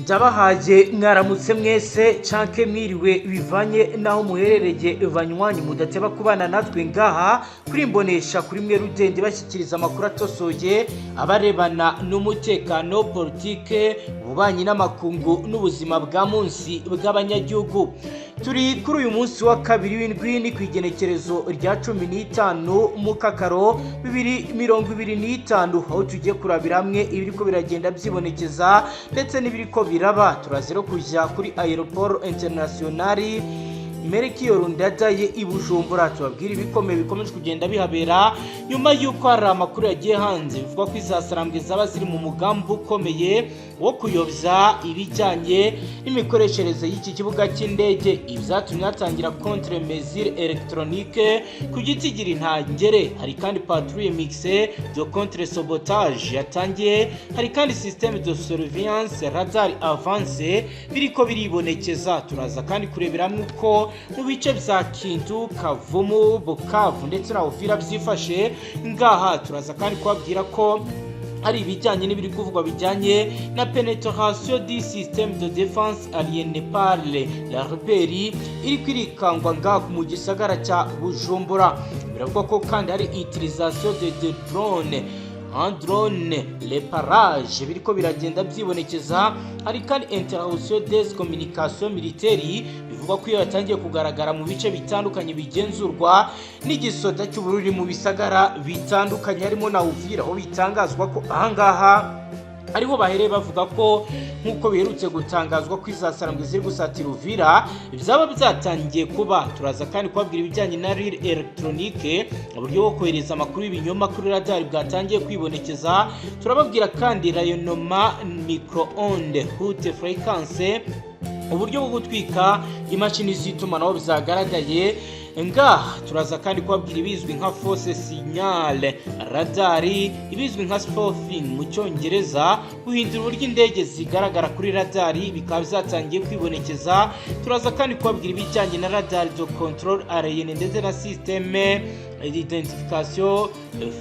Ndabahaye mwaramutse mwese canke mwiriwe bivanye naho muherereye banywanyi mudateba kubana natwe ngaha kuri mbonesha kuri mwe rudende bashyikiriza amakuru atosoye abarebana n'umutekano politike ububanyi n'amakungu n'ubuzima bwa munsi bw'abanyagihugu. Turi kuri uyu munsi wa kabiri w'indwi ni kwigenekerezo rya 15 mu kakaro 2025 aho tugiye kurabira hamwe ibiriko biragenda byibonekeza ndetse n'ibiriko biraba. Turazero kujya kuri aeroport internationali Melchior Ndadaye i Bujumbura tubabwira ibikomeye bikomeje kugenda bihabera nyuma yuko hari amakuru yagiye hanze bivuga ko izasarambwe zaba ziri mu mugambi ukomeye wo kuyobya ibijyanye n'imikoreshereze y'iki kibuga cy'indege. Ibyatumye hatangira contre mesure électronique ku gitigira intangere. Hari kandi patrouille mixée de contre sabotage yatangiye. Hari kandi système de surveillance radar avancé biriko biribonekeza. Turaza kandi kurebera uko mu bice bya Kindu, Kavumu, Bukavu ndetse na Uvira byifashe ngaha. Turaza kandi kubabwira ko hari ibijyanye n'ibiri kuvugwa bijyanye na pénétration du système de défense aliéné par la rebellie iri kwirikangwa ngaha mu gisagara cya Bujumbura. Biravuga ko kandi hari utilisation de drone les parages biriko biragenda byibonekeza. Hari kandi interruption des communications militaires bivugwa ko yatangiye kugaragara mu bice bitandukanye bigenzurwa n'igisoda cy'ubururi mu bisagara bitandukanye harimo na Uvira, aho bitangazwa ko ahangaha ariho bahereye bavuga ko nkuko biherutse gutangazwa ko izasarambwe ziri gusatira Uvira byaba byatangiye kuba. Turaza kandi kubabwira ibijyanye na rire electronique uburyo bwo kohereza amakuru y'ibinyoma kuri radar bwatangiye kwibonekeza. Turababwira kandi rayonnement micro-onde haute fréquence uburyo bwo gutwika imashini z'itumanaho byagaragaye ngaha. Turaza kandi kubabwira ibizwi nka fausse signal radari, ibizwi nka spoofing mu cyongereza, guhindura uburyo indege zigaragara kuri radari bikaba byatangiye kwibonekeza. Turaza kandi kubabwira ibijyanye na radar de control aérienne ndetse na système d'identification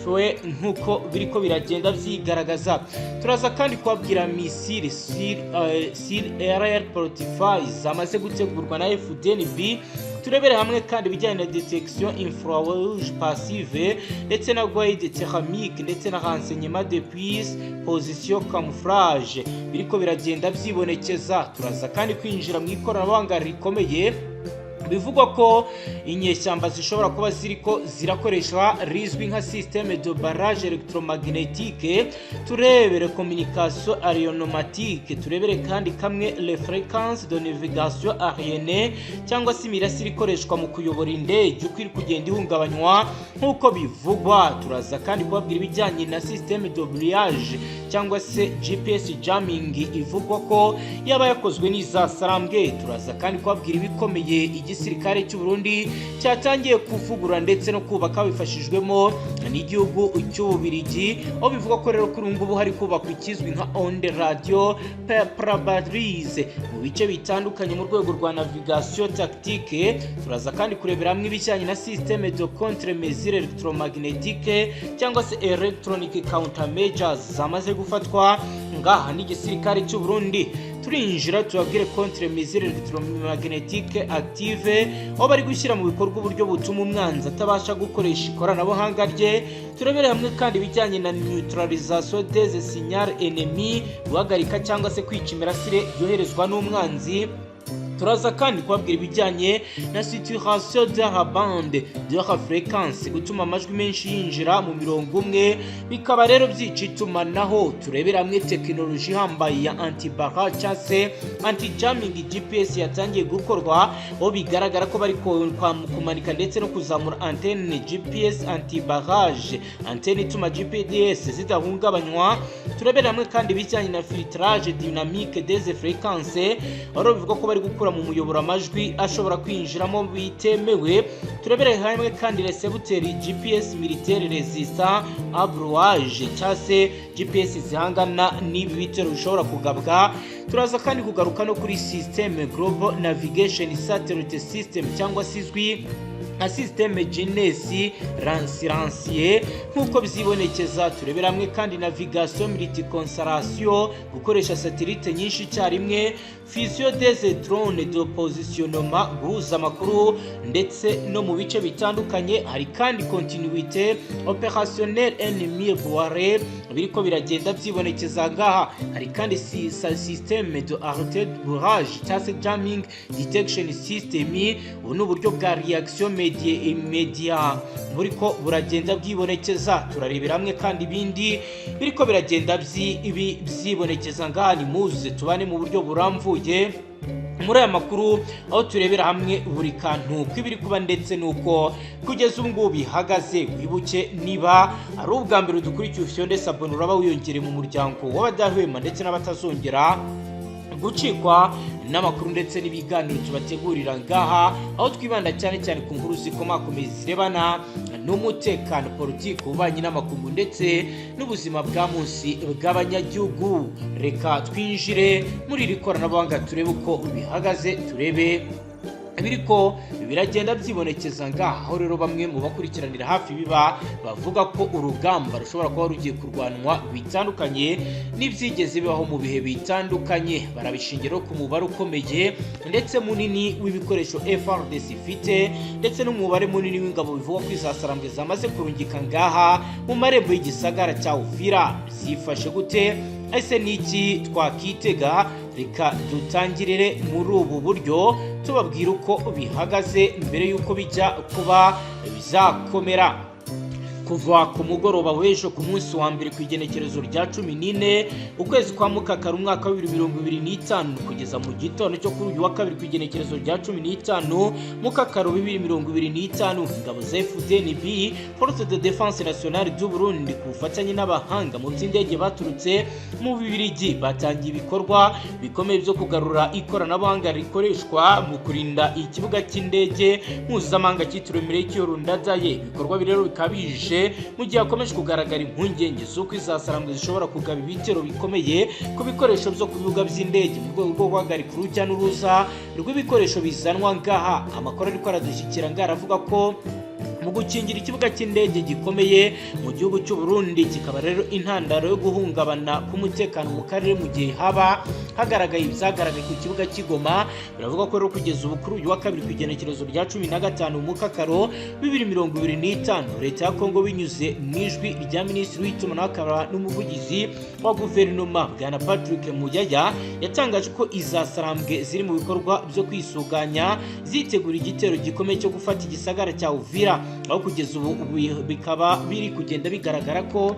fwe nkuko biriko biragenda byigaragaza. Turaza kandi kubabwira missile sur air portefeuille zamaze gutegurwa na FDNB. Turebere hamwe kandi bijyanye na detection infrarouge passive ndetse na guide thermique ndetse na renseignement depuis position camouflage biriko biragenda byibonekeza. Turaza kandi kwinjira mu ikoranabuhanga rikomeye bivugwa ko inyeshyamba zishobora kuba ziriko zirakoresha rizwi nka système de barrage électromagnétique. Turebere communication aéronautique, turebere kandi kamwe les fréquences de navigation aérienne cyangwa se imirasire ikoreshwa mu kuyobora indege uko iri kugenda ihungabanywa nkuko bivugwa. Turaza kandi kubabwira ibijyanye na système de brillage cyangwa se GPS jamming ivugwa ko yaba yakozwe n'izasarambwe. Turaza kandi kubabwira ibikomeye igisirikare cy'u Burundi cyatangiye kuvugura ndetse no kubaka bifashijwemo n'igihugu cy'Ububirigi, aho bivuga ko rero kuri ngubu hari kubakwa ikizwi nka onde radio parabatrize mu bice bitandukanye mu rwego rwa navigation tactique. Turaza kandi kurebera hamwe ibijyanye na système de contre mesure électromagnétique cyangwa se electronic countermeasures zamaze gufatwa ngaha n'igisirikare cy'u Burundi. Turinjira tubabwire contre mesure électromagnétique active aho bari gushyira mu bikorwa uburyo butuma umwanzi atabasha gukoresha ikoranabuhanga rye. Turebere hamwe kandi bijyanye na neutralisation des signaux ennemis guhagarika cyangwa se kwica imirasire yoherezwa n'umwanzi. Turaza kandi kubabwira ibijyanye na saturation de la bande de la fréquence gutuma amajwi menshi yinjira mu mirongo umwe bikaba rero byica itumanaho. Turebera hamwe tekinoloji ihambaye ya anti-barrage cyangwa se anti-jamming GPS yatangiye gukorwa aho bigaragara ko bari kumanika ndetse no kuzamura antenne GPS anti-barrage, antenne ituma GPS zidahungabanywa. Turebera hamwe kandi ibijyanye na filtrage dynamique des fréquences aho bivuga ko bari gukura mu muyobora amajwi ashobora kwinjiramo bitemewe. Turebere hamwe kandi recepteur GPS militaire resistant à brouillage cyangwa se GPS zihangana n'ibi bitero bishobora kugabwa. Turaza kandi kugaruka no kuri système global navigation satellite system cyangwa sizwi nka systeme Genesi Silencieux nk'uko byibonekeza. turebera hamwe kandi navigation multiconstellation, gukoresha satellite nyinshi icyarimwe, fusion des drones de positionnement, guhuza amakuru ndetse no mu bice bitandukanye. hari kandi continuité opérationnelle ennemi voire biriko biragenda byibonekeza ngaha. hari kandi système de arrêté de bourrage cyangwa se jamming detection system, ubu ni uburyo bwa reaction media buriko buragenda bwibonekeza. turarebera hamwe kandi ibindi biriko biragenda byibonekeza ngaha. ni muze tubane mu buryo buramvuye muri aya makuru, aho turebera hamwe buri kantu kw'ibiri kuba ndetse nuko kugeza ubu ngubu bihagaze. wibuke niba ari ubwa mbere dukurikiye ufyonde sabone, uraba wiyongere mu muryango w'abadahwema ndetse n'abatazongera gucikwa n'amakuru ndetse n'ibiganiro tubategurira ngaha, aho twibanda cyane cyane ku nkuru zikomakomeye zirebana n'umutekano, politiki, ububanyi n'amakungu ndetse n'ubuzima bwa munsi bw'abanyagihugu. reka twinjire muri iri koranabuhanga turebe uko bihagaze, turebe biriko biragenda byibonekeza ngaha. aho rero bamwe mu bakurikiranira hafi biba bavuga ko urugamba rushobora kuba rugiye kurwanwa bitandukanye n'ibyigeze bibaho mu bihe bitandukanye. barabishingiraho ku mubare ukomeye ndetse munini w'ibikoresho FARDC ifite ndetse n'umubare munini w'ingabo bivugwa ko izasarambwe zamaze kurungika ngaha mu marembo y'igisagara cya Uvira. byifashe gute? ese niki twakitega? reka dutangirire muri ubu buryo tubabwira uko bihagaze mbere y'uko bijya kuba bizakomera. kuva ku mugoroba w'ejo ku munsi wa mbere ku igenekerezo rya 14 ukwezi kwa Mukakara umwaka wa 2025 kugeza mu gitondo cyo kuri uyu wa kabiri ku igenekerezo rya 15 Mukakara 2025, ingabo za FDNB Force de Défense Nationale du Burundi ku bufatanye n'abahanga mu by'indege baturutse mu Bubiligi batangiye ibikorwa bikomeye byo kugarura ikoranabuhanga rikoreshwa mu kurinda ikibuga cy'indege mpuzamahanga cyitiriwe Melchior Ndadaye. ibikorwa birero bikabije mu gihe hakomeje kugaragara impungenge z'uko izasarambwe zishobora kugaba ibitero bikomeye ku bikoresho byo ku bibuga by'indege mu rwego rwo guhagarika urujya n'uruza rw'ibikoresho bizanwa ngaha. amakuru ariko aradushyikira ngaha aravuga ko mu gukingira ikibuga cy'indege gikomeye mu gihugu cy'u Burundi kikaba rero intandaro yo guhungabana k'umutekano mu karere mu gihe haba hagaragaye ibyagaragaye ku kibuga cy'Igoma. biravuga ko rero kugeza ubu kuri uyu wa kabiri ku igenekerezo rya 15 Mukakaro 2025 leta ya Kongo binyuze mu ijwi rya minisitiri w'itumanaho akaba n'umuvugizi wa guverinoma Bwana Patrick Muyaya yatangaje ko izasarambwe ziri mu bikorwa byo kwisuganya zitegura igitero gikomeye cyo gufata igisagara cya Uvira. aho kugeza ubu bikaba biri kugenda bigaragara ko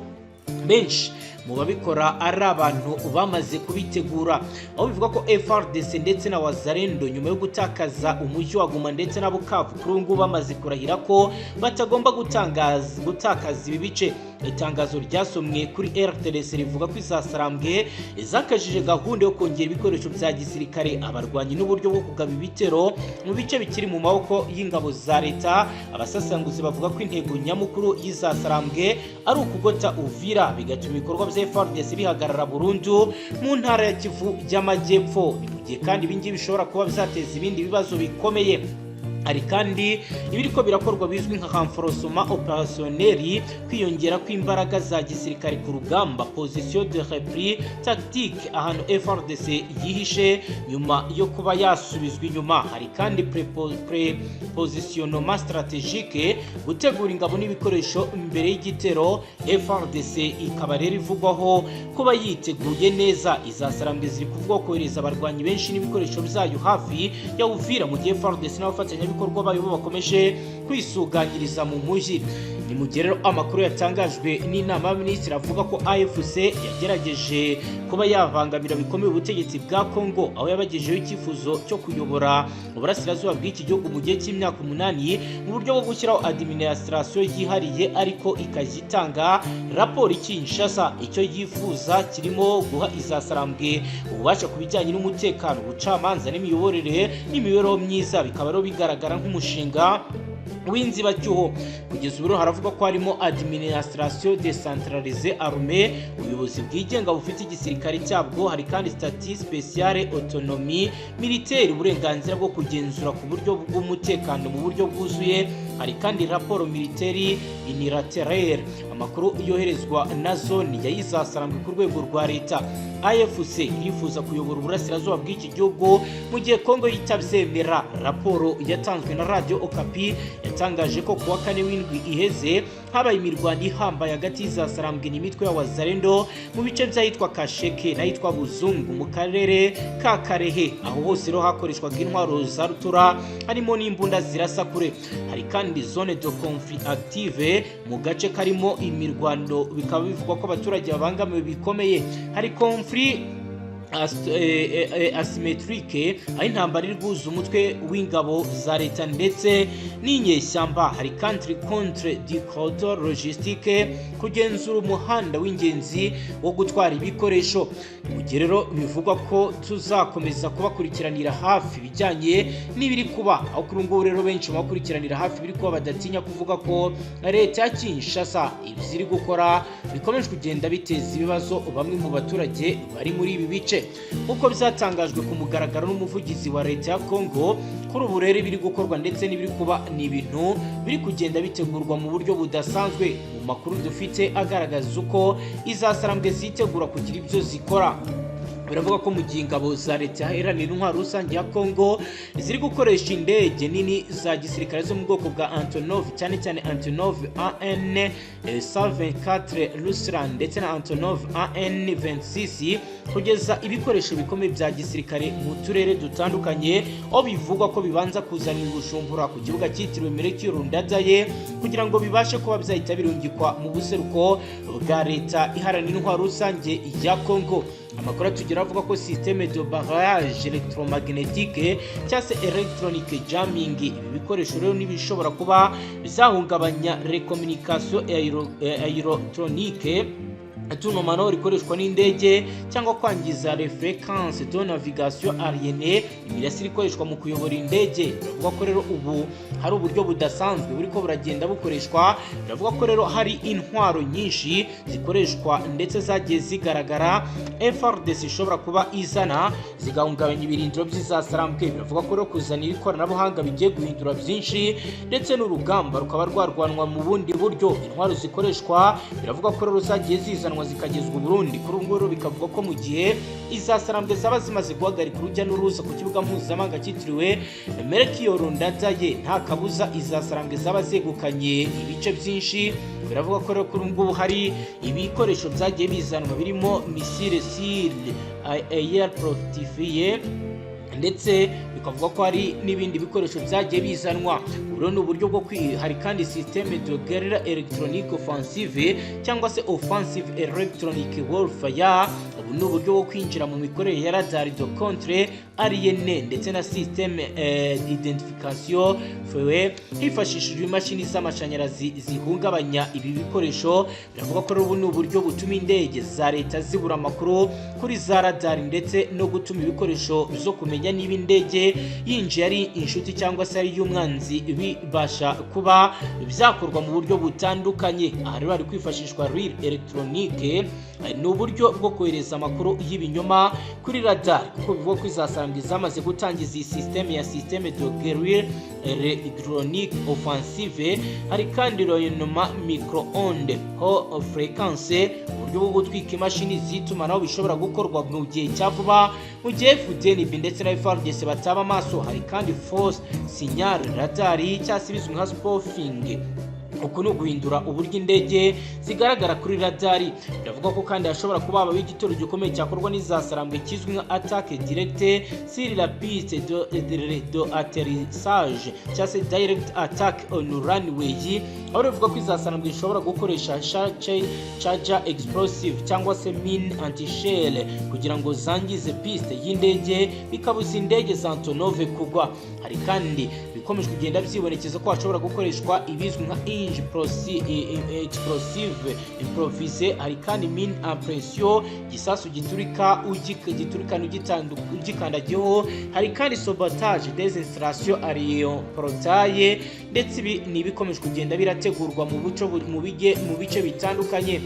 benshi mu babikora ari abantu bamaze kubitegura. aho bivuga ko FARDC ndetse na Wazalendo nyuma yo gutakaza umujyi wa Goma ndetse na Bukavu kuri ubu bamaze kurahira ko batagomba gutakaza ibi bice. itangazo ryasomwe kuri RTLC rivuga ko izasarambwe zakajije gahunda yo kongera ibikoresho bya gisirikare, abarwanyi n'uburyo bwo kugaba ibitero mu bice bikiri mu maboko y'ingabo za leta. abasasanguzi bavuga ko intego nyamukuru y'izasarambwe ari ukugota Uvira bigatuma ibikorwa bya FARDC bihagarara burundu mu ntara ya Kivu y'Amajyepfo. ni mu gihe kandi ibingibi bishobora kuba bizateza ibindi bibazo bikomeye. hari kandi ibiriko birakorwa bizwi nka renforcement opérationnel, kwiyongera kw'imbaraga za gisirikare ku rugamba, position de repli tactique ahantu FARDC yihishe nyuma yo kuba yasubizwa inyuma. hari kandi positionnement stratégique, gutegura ingabo n'ibikoresho mbere y'igitero. FARDC ikaba rero ivugwaho kuba yiteguye neza. izasarambwe ziri kuvuga kohereza abarwanyi benshi n'ibikoresho byayo hafi ya Uvira mu gihe FARDC n'abafatanya bikorwa bayo bakomeje kwisuganyiriza mu mujyi. ni mu gihe rero amakuru yatangajwe n'inama y'abaminisitiri avuga ko AFC yagerageje kuba yavangamira bikomeye ubutegetsi bwa Kongo, aho yabagejeho icyifuzo cyo kuyobora uburasirazuba bw'iki gihugu mu gihe cy'imyaka 8 mu buryo bwo gushyiraho administration yihariye, ariko ikajya itanga raporo Kinshasa. icyo yifuza kirimo guha izasarambwe ububasha ku bijyanye n'umutekano, ubucamanza n'imiyoborere n'imibereho myiza. bikaba rero bigaragara nk'umushinga w'inzibacyuho. Kugeza ubu haravuga ko harimo administration décentralisée armée, ubuyobozi bwigenga bufite igisirikare cyabwo, hari kandi statut spéciale autonomie militaire, uburenganzira bwo kugenzura ku buryo bw'umutekano mu buryo bwuzuye, hari kandi raporo militaire unilatérale. Amakuru yoherezwa na zone yayizasarambwe ku rwego rwa leta. AFC yifuza kuyobora uburasirazuba bw'iki gihugu mu gihe Kongo yitabyemera. Raporo yatanzwe na Radio Okapi yatangaje ko kuwa kane w'indwi iheze habaye imirwano ihambaye hagati y'izasarambwe n'imitwe ya Wazalendo mu bice by'ahitwa Kasheke n'ahitwa Buzungu mu karere ka Karehe. Aho hose rero hakoreshwaga intwaro za rutura harimo n'imbunda zirasa kure. Hari kandi zone de conflit active mu gace karimo imirwano, bikaba bivugwa ko abaturage babangamiwe bikomeye. Hari conflit asymétrique, aho intambara iri guhuza umutwe w'ingabo za leta ndetse n'inyeshyamba. Hari country contre du corridor logistique, kugenzura umuhanda w'ingenzi wo gutwara ibikoresho. Mu gihe rero bivugwa ko tuzakomeza kubakurikiranira hafi bijyanye n'ibiri kuba, aho kuri ngubu rero benshi bakurikiranira hafi biri kuba badatinya kuvuga ko leta ya Kinshasa ibiziri gukora bikomeje kugenda biteza ibibazo bamwe mu baturage bari muri ibi bice. Uko bizatangajwe ku mugaragaro n'umuvugizi wa leta ya Kongo, kuri ubu rero biri gukorwa ndetse n'ibiri kuba ni ibintu biri kugenda bitegurwa mu buryo budasanzwe. Mu makuru dufite agaragaza uko izasarambwe zitegura kugira ibyo zikora, biravuga ko mu gihe ingabo za leta iharanira intwaro rusange ya Kongo ziri gukoresha indege nini za gisirikare zo mu bwoko bwa Antonov, cyane cyane Antonov AN 124 Ruslan ndetse na Antonov AN 26 kugeza ibikoresho bikomeye bya gisirikare mu turere dutandukanye, aho bivugwa ko bibanza kuzanira Bujumbura ku kibuga cyitiriwe Melchior Ndadaye kugira ngo bibashe kuba byahita birungikwa mu buseruko bwa leta iharanira intwaro rusange ya Kongo. Amakuru tugira avuga ko système de barrage électromagnétique cyangwa se electronic jamming, ibi bikoresho rero nibishobora kuba bizahungabanya recommunication aérotronique, tunomano rikoreshwa n'indege cyangwa kwangiza fréquence de navigation aérienne, imirasire ikoreshwa mu kuyobora indege. Biravuga ko rero ubu hari uburyo budasanzwe buriko buragenda bukoreshwa. Biravuga ko rero hari intwaro nyinshi zikoreshwa ndetse zagiye zigaragara FARDC ishobora kuba izana zigahungabanya ibirindiro by'izasarambwe. Biravuga ko rero kuzanira ikoranabuhanga bigiye guhindura byinshi ndetse n'urugamba rukaba rwarwanwa mu bundi buryo. Intwaro zikoreshwa biravuga ko rero zagiye zizana zikagezwa Burundi. Kuri ubu rero bikavuga ko mu gihe izasarambwe zaba zimaze guhagarika urujya n'uruza ku kibuga mpuzamahanga cyitiriwe Melchior Ndadaye, nta kabuza izasarambwe zaba zegukanye ibice byinshi. Biravuga ko rero kuri ubu hari ibikoresho byagiye bizanwa birimo missile air fortifié ndetse bikavuga ko hari n'ibindi bikoresho byagiye bizanwa. Uru ni uburyo bwo hari kandi système de guerre électronique offensive cyangwa se offensive electronic warfare. Ubu ni uburyo bwo kwinjira mu mikorere ya radar de contre aérienne ndetse na système d'identification feu hifashishijwe imashini z'amashanyarazi zihungabanya ibi bikoresho. Biravuga ko ubu ni uburyo butuma indege za leta zibura amakuru kuri za radar ndetse no gutuma ibikoresho zo kumenya niba indege yinjiye ari inshuti cyangwa se ari y'umwanzi bibasha kuba byakorwa mu buryo butandukanye. Aha rero hari kwifashishwa real electronique, ni uburyo bwo kohereza amakuru y'ibinyoma kuri radar, kuko bivuga ko izasarambwe zamaze gutangiza iyi système ya système de guerre électronique offensive. Hari kandi rayonnement micro-onde ho fréquence, uburyo bwo gutwika imashini z'itumanaho bishobora gukorwa mu gihe cya vuba mu gihe FDNB ndetse na FARDC bataba amaso. Hari kandi force signal radar cyangwa se bizwi nka spoofing, uku ni uguhindura uburyo indege zigaragara kuri radari. Biravuga ko kandi hashobora kuba habaho igitero gikomeye cyakorwa n'izasarambwe kizwi nka attaque directe sur la piste de atterrissage cyangwa se direct attack on runway, aho bivuga ko izasarambwe ishobora gukoresha charger explosive cyangwa se mine anti-shell kugira ngo zangize piste y'indege bikabuza indege za Antonov kugwa. Hari kandi bikomeje kugenda byibonekeza ko hashobora gukoreshwa ibizwi nka explosive improvisé, hari kandi mine impression gisasu giturikana ugikandagiyeho, hari kandi sabotage des installations aéroportuaires, ndetse ibi ni ibikomeje kugenda birategurwa mu bice bitandukanye.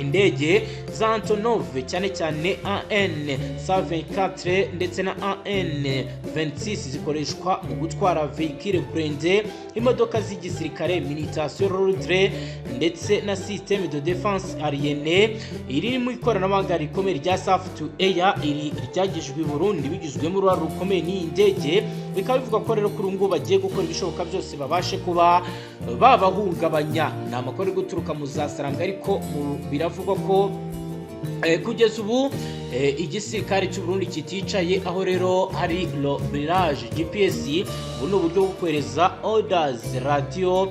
Indege za Antonov cyane cyane AN-124 ndetse na AN-26 zikoreshwa mu gutwara véhicule blindé, imodoka z'igisirikare munition lourde ndetse na système de défense aérienne. Iri mu ikoranabuhanga rikomeye rya Saft to Air, iri ryagijwe i Burundi bigizwemo uruhare rukomeye n'iyi ndege. Bikaba bivuga ko rero kuri ubu bagiye gukora ibishoboka byose babashe kuba babahungabanya. Ni amakuru ari guturuka mu za Sarambwe, ariko biravugwa ko kugeza ubu igisirikare cy'u Burundi kiticaye, aho rero hari l'ouvrage GPS. Ubu ni uburyo bwo kohereza orders radio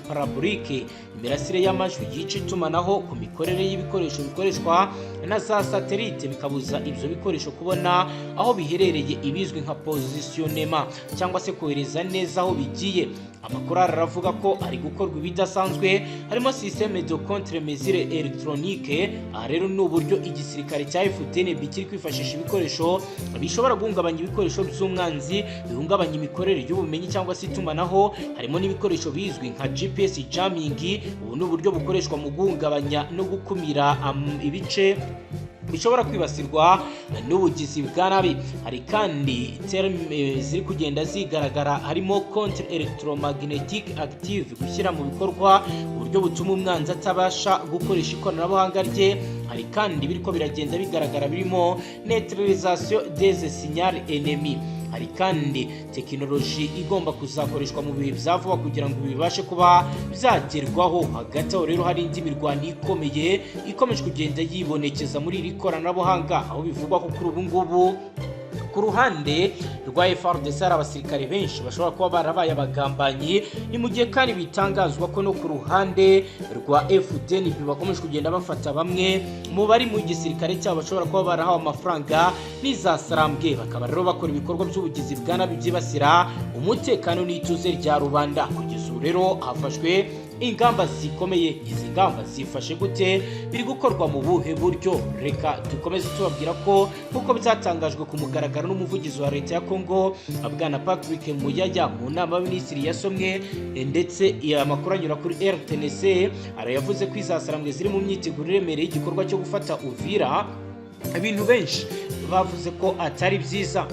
parabolique, imirasire y'amajwi yica itumanaho ku mikorere y'ibikoresho bikoreshwa na za satellite, bikabuza ibyo bikoresho kubona aho biherereye, ibizwi nka positionnement, cyangwa se kohereza neza aho bigiye. Amakuru aravuga ko ari gukorwa ibidasanzwe, harimo système de contre-mesure électronique. Aha rero ni uburyo igisirikare cya FDNB kiri kwifashisha ibikoresho bishobora guhungabanya ibikoresho by'umwanzi, bihungabanya imikorere y'ubumenyi cyangwa se itumanaho, harimo n'ibikoresho bizwi nka GPS jamming. Ubu ni uburyo bukoreshwa mu guhungabanya no gukumira ibice bishobora kwibasirwa n'ubugizi bwa nabi. Hari kandi terme ziri kugenda zigaragara, harimo contre electromagnetic active, gushyira mu bikorwa uburyo butuma umwanzi atabasha gukoresha ikoranabuhanga rye. Hari kandi biriko biragenda bigaragara, birimo neutralisation des signaux ennemis. Hari kandi tekinoloji igomba kuzakoreshwa mu bihe bya vuba kugira ngo bibashe kuba byagerwaho. Hagati aho rero hari indi mirwano ikomeye ikomeje kugenda yibonekeza muri iri koranabuhanga, aho bivugwa ko kuri ubu ngubu ku ruhande rwa FARDC hari abasirikare benshi bashobora kuba barabaye abagambanyi. Ni mu gihe kandi bitangazwa ko no ku ruhande rwa FDNB bakomeje kugenda bafata bamwe mu bari mu gisirikare cyabo bashobora kuba barahawe amafaranga n'iza Sarambwe, bakaba rero bakora ibikorwa by'ubugizi bwa nabi byibasira umutekano n'ituze rya rubanda. Kugeza ubu rero hafashwe ingamba zikomeye. Izi ngamba zifashe gute? Biri gukorwa mu buhe buryo? Reka dukomeze tubabwira ko kuko byatangajwe ku mugaragaro n'umuvugizi wa leta ya Kongo, Bwana Patrick Muyaya, mu nama y'abaminisitiri yasomwe, ndetse amakuru anyura kuri RTNC arayavuze ko izasarambwe ziri mu myiteguro iremereye igikorwa cyo gufata Uvira. Ibintu benshi bavuze ko atari byiza,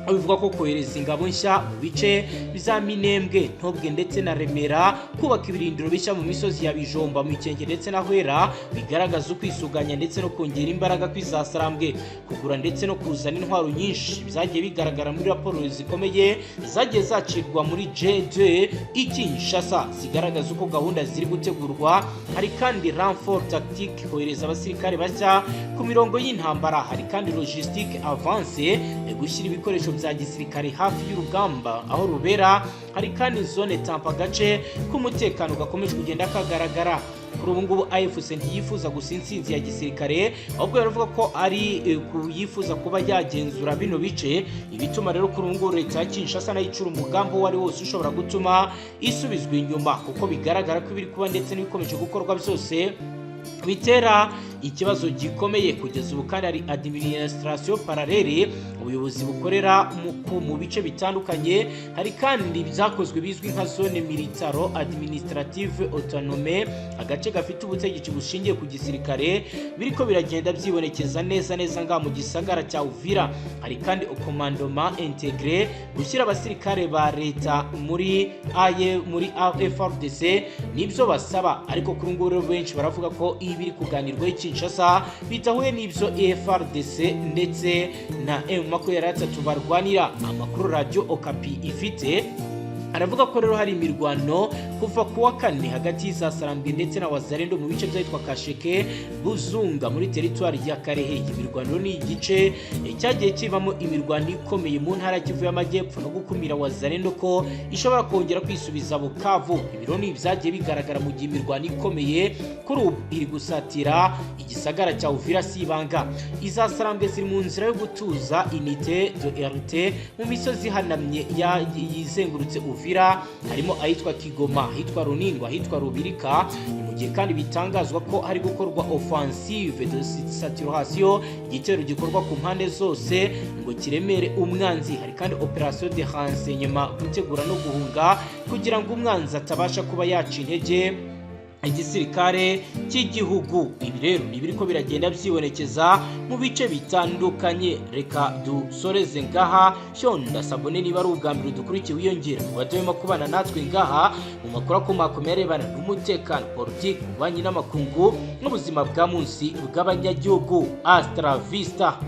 bivuga ko kohereza ingabo nshya mu bice biza Minembwe, Ntobwe ndetse na Remera, kubaka ibirindiro bishya mu misozi ya Bijomba, mu Ikenge ndetse na Hwera, bigaragaza ukwisuganya ndetse no kongera imbaraga kw'izasarambwe, kugura ndetse no kuzana intwaro nyinshi byagiye bigaragara muri raporo zikomeye zagiye zacirwa muri G2 Kinshasa, zigaragaza uko gahunda ziri gutegurwa. Hari kandi renfort tactique, kohereza abasirikare bashya ku mirongo y'intambara. Hari kandi logistique avance, gushyira ibikoresho bya gisirikare hafi y'urugamba aho rubera. Hari kandi zone tampa, gace k'umutekano gakomeje kugenda kagaragara. Kuri ubu ngubu AFC ntiyifuza gusa intsinzi ya gisirikare, ahubwo baravuga ko ari kuyifuza kuba yagenzura bino bice. Ibituma rero kuri ubu ngubu leta ya Kinshasa nayo icura umugambi wari wose ushobora gutuma isubizwa inyuma, kuko bigaragara ko ibiri kuba ndetse n'ibikomeje gukorwa byose bitera ikibazo gikomeye. Kugeza ubu kandi hari administration parallele, ubuyobozi bukorera mu bice bitandukanye. Hari kandi byakozwe bizwi nka zone militaro administrative autonome, agace gafite ubutegetsi bushingiye ku gisirikare, biriko biragenda byibonekeza neza ngaha mu gisagara cya Uvira. Hari kandi commandement intégré, gushyira abasirikare ba leta muri FARDC nibyo basaba, ariko kuri ngo rero benshi baravuga ko ibiri kuganirwa Kinshasa bitahuye n'ibyo FARDC ndetse na M23 barwanira. Amakuru Radio Okapi ifite aravuga ko rero hari imirwano kuva kuwa kane hagati y'izasarambwe ndetse na Wazalendo mu bice byitwa Kasheke, Buzunga muri teritwari ya Karehe. Imirwano ni igice cyagiye kivamo imirwano ikomeye mu ntara Kivu y'Amajyepfo no gukumira Wazalendo ko ishobora kongera kwisubiza Bukavu. Ibiro ni byagiye bigaragara mu gihe imirwano ikomeye kuri ubu iri gusatira igisagara cya Uvira sibanga. Izasarambwe ziri mu nzira yo gutuza unité de RT mu misozi hanamye yizengurutse Uvira, Uvira, harimo ahitwa Kigoma, ahitwa Runindwa, ahitwa Rubirika. Ni mu gihe kandi bitangazwa ko hari gukorwa offensive de saturation, igitero gikorwa ku mpande zose ngo kiremere umwanzi. Hari kandi operation de renseignement, gutegura no guhunga kugira ngo umwanzi atabasha kuba yaca intege igisirikare cy'igihugu. Ibi rero ni biriko biragenda byibonekeza mu bice bitandukanye. Reka dusoreze ngaha, shonda sabone niba ari ubwa mbere dukurikiye wiyongera wademo kubana natwe ngaha mu makuru akomakomeye arebana n'umutekano, politiki, ububanyi n'amakungu n'ubuzima bwa munsi bw'abanyagihugu. Astra Vista.